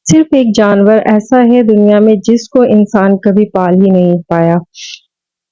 صرف ایک جانور ایسا ہے دنیا میں جس کو انسان کبھی پال ہی نہیں پایا۔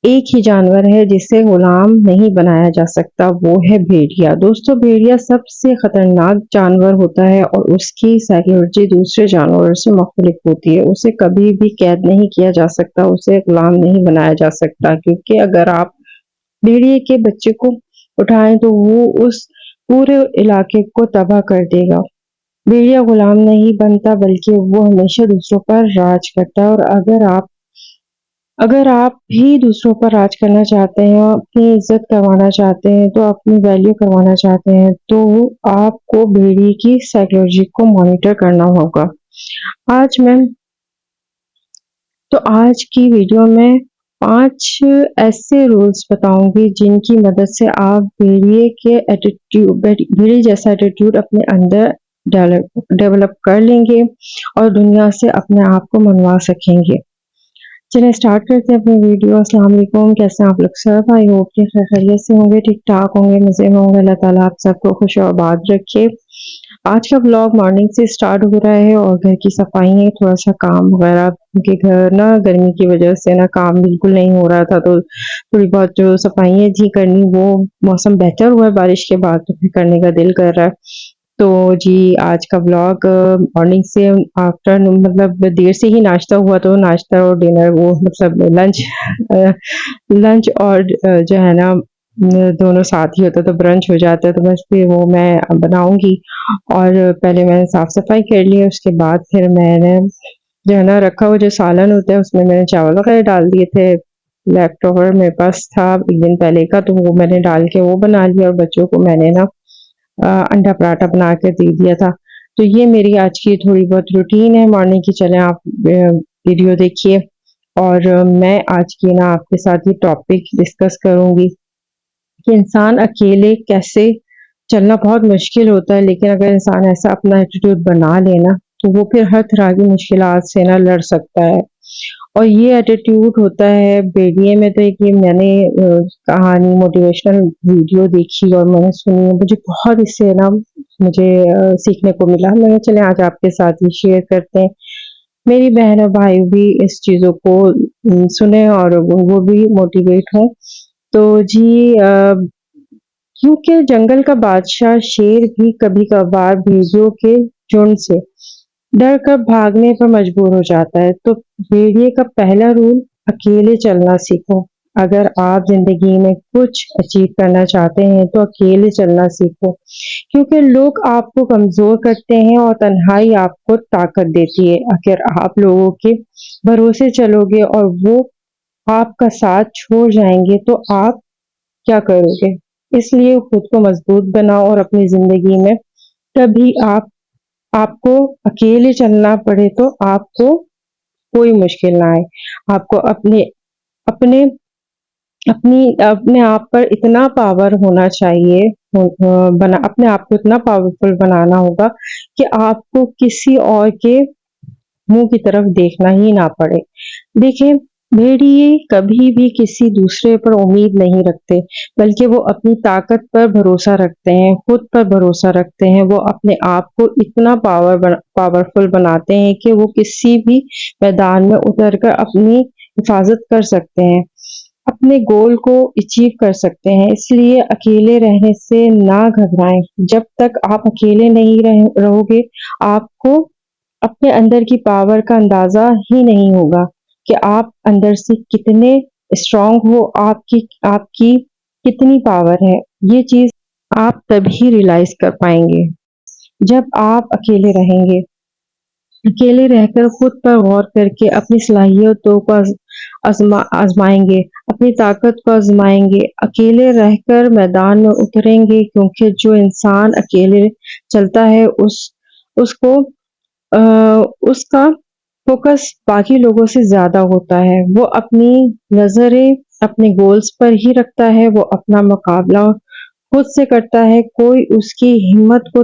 ایک ہی جانور ہے جسے غلام نہیں بنایا جا سکتا، وہ ہے بھیڑیا۔ دوستو، بھیڑیا سب سے خطرناک جانور ہوتا ہے اور اس کی سائیکالوجی دوسرے جانوروں سے مختلف ہوتی ہے۔ اسے کبھی بھی قید نہیں کیا جا سکتا، اسے غلام نہیں بنایا جا سکتا، کیونکہ اگر آپ بھیڑیے کے بچے کو اٹھائیں تو وہ اس پورے علاقے کو تباہ کر دے گا۔ بھیڑیا غلام نہیں بنتا بلکہ وہ ہمیشہ دوسروں پر راج کرتا ہے، اور اگر آپ بھی دوسروں پر راج کرنا چاہتے ہیں، اپنی عزت کروانا چاہتے ہیں، تو اپنی ویلیو کروانا چاہتے ہیں، تو آپ کو بھیڑی کی سائیکالوجی کو مانیٹر کرنا ہوگا۔ آج کی ویڈیو میں 5 ایسے رولز بتاؤں گی جن کی مدد سے آپ بھیڑی جیسا ایٹیٹیوڈ اپنے اندر ڈیولپ کر لیں گے اور دنیا سے اپنے آپ کو منوا سکیں گے۔ چلیں اسٹارٹ کرتے ہیں اپنی ویڈیو۔ السلام علیکم، کیسے ہیں آپ لوگ سب؟ آئی ہوپ کہ خیریت سے ہوں گے، ٹھیک ٹھاک ہوں گے، مزے میں ہوں گے۔ اللہ تعالیٰ آپ سب کو خوش و آباد رکھے۔ آج کا ولاگ مارننگ سے اسٹارٹ ہو رہا ہے اور گھر کی صفائی ہے، تھوڑا سا کام وغیرہ کے گھر نا گرمی کی وجہ سے نا کام بالکل نہیں ہو رہا تھا، تو تھوڑی بہت جو صفائیاں تھی کرنی، وہ موسم بہتر ہوا ہے بارش کے بعد تو پھر کرنے کا دل کر رہا ہے۔ تو جی آج کا ولاگ مارننگ سے آفٹر مطلب دیر سے ہی ناشتہ ہوا، تو ناشتہ اور ڈنر وہ مطلب لنچ اور جو ہے نا دونوں ساتھ ہی ہوتا تو برنچ ہو جاتا ہے، تو بس پھر وہ میں بناؤں گی۔ اور پہلے میں نے صاف صفائی کر لی، اس کے بعد پھر میں نے جو ہے نا رکھا ہوا جو سالن ہوتا ہے اس میں نے چاول وغیرہ ڈال دیے تھے، لیفٹ اوور میرے پاس تھا ایک دن پہلے کا، تو وہ میں نے ڈال کے وہ بنا لیا، اور بچوں کو میں نے نا انڈا پراٹھا بنا کے دے دیا تھا۔ تو یہ میری آج کی تھوڑی بہت روٹین ہے مارننگ کی۔ چلیں آپ ویڈیو دیکھیے، اور میں آج کی نا آپ کے ساتھ یہ ٹاپک ڈسکس کروں گی کہ انسان اکیلے کیسے چلنا بہت مشکل ہوتا ہے، لیکن اگر انسان ایسا اپنا ایٹیٹیوڈ بنا لینا تو وہ پھر ہر طرح کی مشکلات سے نہ لڑ سکتا ہے۔ اور یہ ایٹیٹیوڈ ہوتا ہے بھیڑیے میں۔ تو ایک یہ میں نے کہانی موٹیویشنل ویڈیو دیکھی اور میں نے سنی، مجھے بہت اس سے نا مجھے سیکھنے کو ملا۔ میں نے چلے آج آپ کے ساتھ یہ شیئر کرتے ہیں، میری بہن اور بھائی بھی اس چیزوں کو سنیں اور وہ بھی موٹیویٹ ہوں۔ تو جی کیونکہ جنگل کا بادشاہ شیر بھی کبھی کبھار بھیڑیوں کے جھنڈ سے ڈر کر بھاگنے پر مجبور ہو جاتا ہے۔ تو بھیڑیے کا پہلا رول، اکیلے چلنا سیکھو۔ اگر آپ زندگی میں کچھ اچیو کرنا چاہتے ہیں تو اکیلے چلنا سیکھو، کیونکہ لوگ آپ کو کمزور کرتے ہیں اور تنہائی آپ کو طاقت دیتی ہے۔ اگر آپ لوگوں کے بھروسے چلو گے اور وہ آپ کا ساتھ چھوڑ جائیں گے تو آپ کیا کرو گے؟ اس لیے خود کو مضبوط بناؤ، اور اپنی زندگی میں کبھی آپ کو اکیلے چلنا پڑے تو آپ کو کوئی مشکل نہ آئے۔ آپ کو اپنے آپ پر اتنا پاور ہونا چاہیے، اپنے آپ کو اتنا پاورفل بنانا ہوگا کہ آپ کو کسی اور کے منہ کی طرف دیکھنا ہی نہ پڑے۔ دیکھیں، بھیڑیے کبھی بھی کسی دوسرے پر امید نہیں رکھتے، بلکہ وہ اپنی طاقت پر بھروسہ رکھتے ہیں، خود پر بھروسہ رکھتے ہیں۔ وہ اپنے آپ کو اتنا پاورفل بناتے ہیں کہ وہ کسی بھی میدان میں اتر کر اپنی حفاظت کر سکتے ہیں، اپنے گول کو اچیو کر سکتے ہیں۔ اس لیے اکیلے رہنے سے نہ گھبرائیں۔ جب تک آپ اکیلے نہیں رہو گے، آپ کو اپنے اندر کی پاور کا اندازہ ہی نہیں ہوگا کہ آپ اندر سے کتنے اسٹرانگ ہو، آپ کی کتنی پاور ہے۔ یہ چیز آپ تبھی ریئلائز کر پائیں گے جب آپ اکیلے رہیں گے۔ اکیلے رہ کر خود پر غور کر کے اپنی صلاحیتوں کو آزمائیں گے، اپنی طاقت کو آزمائیں گے، اکیلے رہ کر میدان میں اتریں گے، کیونکہ جو انسان اکیلے چلتا ہے اس کا فوکس باقی لوگوں سے زیادہ ہوتا ہے۔ وہ اپنی نظریں اپنے گولز پر ہی رکھتا ہے، وہ اپنا مقابلہ خود سے کرتا ہے، کوئی اس کی ہمت کو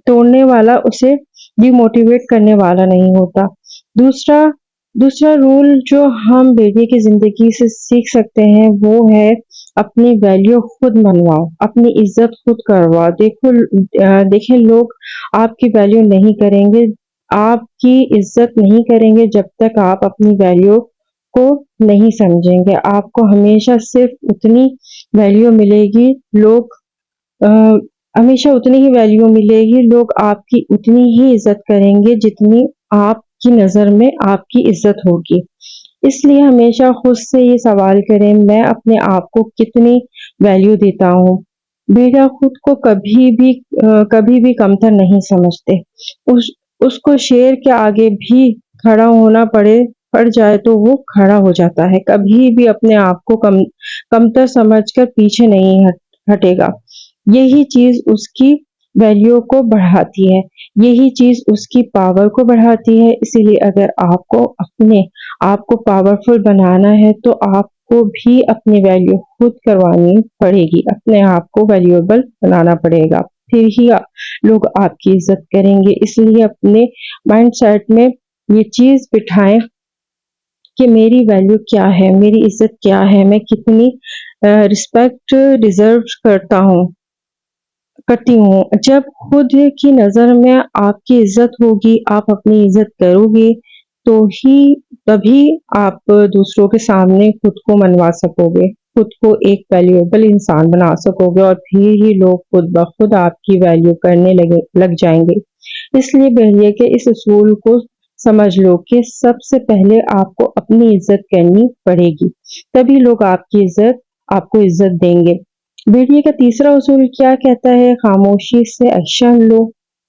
توڑنے والا اسے ڈی موٹیویٹ کرنے والا نہیں ہوتا۔ دوسرا رول جو ہم بھیڑیے کی زندگی سے سیکھ سکتے ہیں وہ ہے اپنی ویلیو خود منواؤ، اپنی عزت خود کرواؤ۔ دیکھیں لوگ آپ کی ویلیو نہیں کریں گے، آپ کی عزت نہیں کریں گے جب تک آپ اپنی ویلیو کو نہیں سمجھیں گے۔ آپ کو ہمیشہ صرف اتنی ویلیو ملے گی، لوگ ہمیشہ اتنی ہی ویلیو ملے گی، لوگ آپ کی اتنی ہی عزت کریں گے جتنی آپ کی نظر میں آپ کی عزت ہوگی۔ اس لیے ہمیشہ خود سے یہ سوال کریں، میں اپنے آپ کو کتنی ویلیو دیتا ہوں۔ بیٹا خود کو کبھی بھی کمتر نہیں سمجھتے۔ اس کو شیر کے آگے بھی کھڑا ہونا پڑ جائے تو وہ کھڑا ہو جاتا ہے، کبھی بھی اپنے آپ کو کمتر سمجھ کر پیچھے نہیں ہٹے گا۔ یہی چیز اس کی ویلیو کو بڑھاتی ہے، یہی چیز اس کی پاور کو بڑھاتی ہے۔ اسی لیے اگر آپ کو اپنے آپ کو پاورفل بنانا ہے تو آپ کو بھی اپنی ویلیو خود کروانی پڑے گی، اپنے آپ کو ویلیوبل بنانا پڑے گا، پھر ہی لوگ آپ کی عزت کریں گے۔ اس لیے اپنے مائنڈ سیٹ میں یہ چیز بٹھائیں کہ میری ویلیو کیا ہے، میری عزت کیا ہے، میں کتنی رسپیکٹ ڈیزرو کرتی ہوں۔ جب خود کی نظر میں آپ کی عزت ہوگی، آپ اپنی عزت کرو گے تو تبھی آپ دوسروں کے سامنے خود کو منوا سکو گے، خود کو ایک ویلیوبل انسان بنا سکو گے، اور پھر ہی لوگ خود بخود آپ کی ویلیو کرنے لگ جائیں گے۔ اس لیے بہلیے کے اس اصول کو سمجھ لو کہ سب سے پہلے آپ کو اپنی عزت کرنی پڑے گی، تبھی لوگ آپ کو عزت دیں گے۔ بیٹیے کا تیسرا اصول کیا کہتا ہے؟ خاموشی سے ایکشن لو،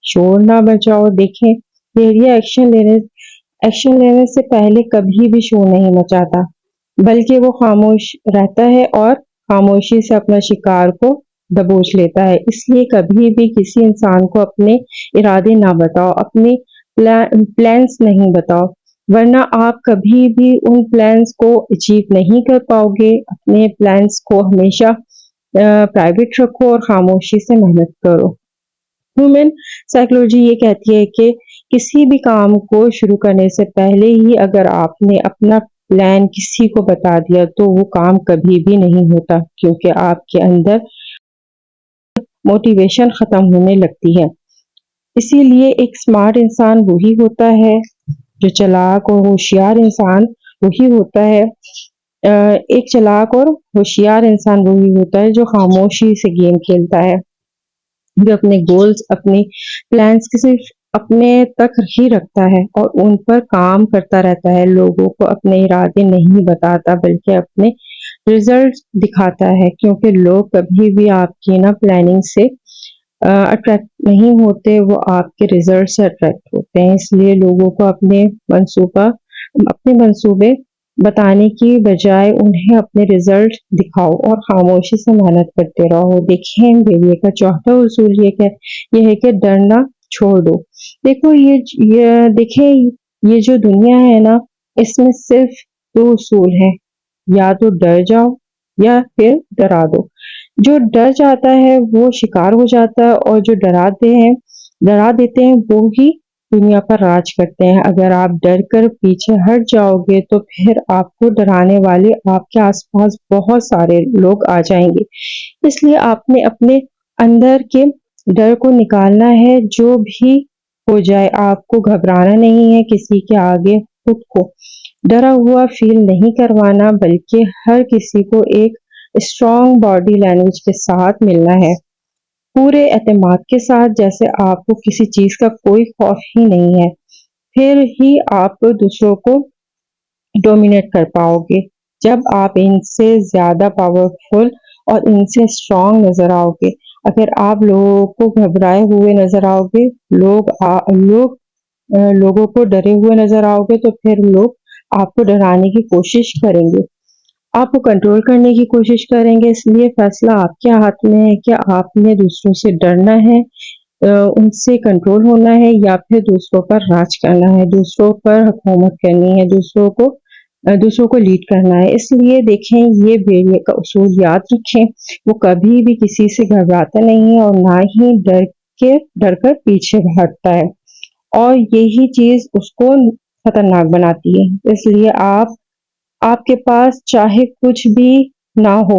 شور نہ بچاؤ۔ دیکھیں بھیڑیا ایکشن لینے سے پہلے کبھی بھی شور نہیں مچاتا، بلکہ وہ خاموش رہتا ہے اور خاموشی سے اپنا شکار کو دبوچ لیتا ہے۔ اس لیے کبھی بھی کسی انسان کو اپنے ارادے نہ بتاؤ، اپنے پلانس نہیں بتاؤ، ورنہ آپ کبھی بھی ان پلانس کو اچیو نہیں کر پاؤ گے۔ اپنے پلانس کو ہمیشہ پرائیویٹ رکھو اور خاموشی سے محنت کرو۔ ہیومن سائیکولوجی یہ کہتی ہے کہ کسی بھی کام کو شروع کرنے سے پہلے ہی اگر آپ نے اپنا پلان کسی کو بتا دیا تو وہ کام کبھی بھی نہیں ہوتا، کیونکہ آپ کے اندر موٹیویشن ختم ہونے لگتی ہے۔ اسی لیے ایک سمارٹ انسان وہی ہوتا ہے، جو چلاک اور ہوشیار انسان وہی ہوتا ہے ایک چلاک اور ہوشیار انسان وہی ہوتا ہے جو خاموشی سے گیم کھیلتا ہے، جو اپنے گولز اپنے پلانس کے صرف اپنے تک ہی رکھتا ہے اور ان پر کام کرتا رہتا ہے، لوگوں کو اپنے ارادے نہیں بتاتا بلکہ اپنے ریزلٹ دکھاتا ہے، کیونکہ لوگ کبھی بھی آپ کی پلاننگ سے اٹریکٹ نہیں ہوتے، وہ آپ کے ریزلٹ سے اٹریکٹ ہوتے ہیں۔ اس لیے لوگوں کو اپنے منصوبے بتانے کی بجائے انہیں اپنے رزلٹ دکھاؤ اور خاموشی سے محنت کرتے رہو۔ دیکھیں بھیڑیے کا چوتھا اصول یہ ہے کہ ڈرنا چھوڑ دو۔ دیکھو دیکھیں یہ جو دنیا ہے نا، اس میں صرف دو اصول ہیں، یا تو ڈر جاؤ یا پھر ڈرا دو۔ جو ڈر جاتا ہے وہ شکار ہو جاتا ہے، اور جو ڈرا دیتے ہیں وہ ہی دنیا پر راج کرتے ہیں۔ اگر آپ ڈر کر پیچھے ہٹ جاؤ گے تو پھر آپ کو ڈرانے والے آپ کے آس پاس بہت سارے لوگ آ جائیں گے۔ اس لیے آپ نے اپنے اندر کے ڈر کو نکالنا ہے، جو بھی ہو جائے آپ کو گھبرانا نہیں ہے، کسی کے آگے خود کو ڈرا ہوا فیل نہیں کروانا، بلکہ ہر کسی کو ایک اسٹرانگ باڈی لینگویج کے ساتھ ملنا ہے، پورے اعتماد کے ساتھ، جیسے آپ کو کسی چیز کا کوئی خوف ہی نہیں ہے۔ پھر ہی آپ دوسروں کو ڈومینیٹ کر پاؤ گے۔ جب آپ ان سے زیادہ پاورفل اور ان سے اسٹرانگ نظر آؤ گے۔ اگر آپ لوگوں کو گھبرائے ہوئے نظر آؤ گے، لوگوں کو ڈرے ہوئے نظر آؤ گے، تو پھر لوگ آپ کو ڈرانے کی کوشش کریں گے، آپ کو کنٹرول کرنے کی کوشش کریں گے۔ اس لیے فیصلہ آپ کے ہاتھ میں ہے کہ آپ نے دوسروں سے ڈرنا ہے، ان سے کنٹرول ہونا ہے، یا پھر دوسروں پر راج کرنا ہے، دوسروں پر حکومت کرنی ہے، دوسروں کو لیڈ کرنا ہے۔ اس لیے دیکھیں یہ بھیڑیے کا اصول یاد رکھیں، وہ کبھی بھی کسی سے گھبراتا نہیں ہے اور نہ ہی ڈر کر پیچھے بھاگتا ہے، اور یہی چیز اس کو خطرناک بناتی ہے۔ اس لیے آپ کے پاس چاہے کچھ بھی نہ ہو،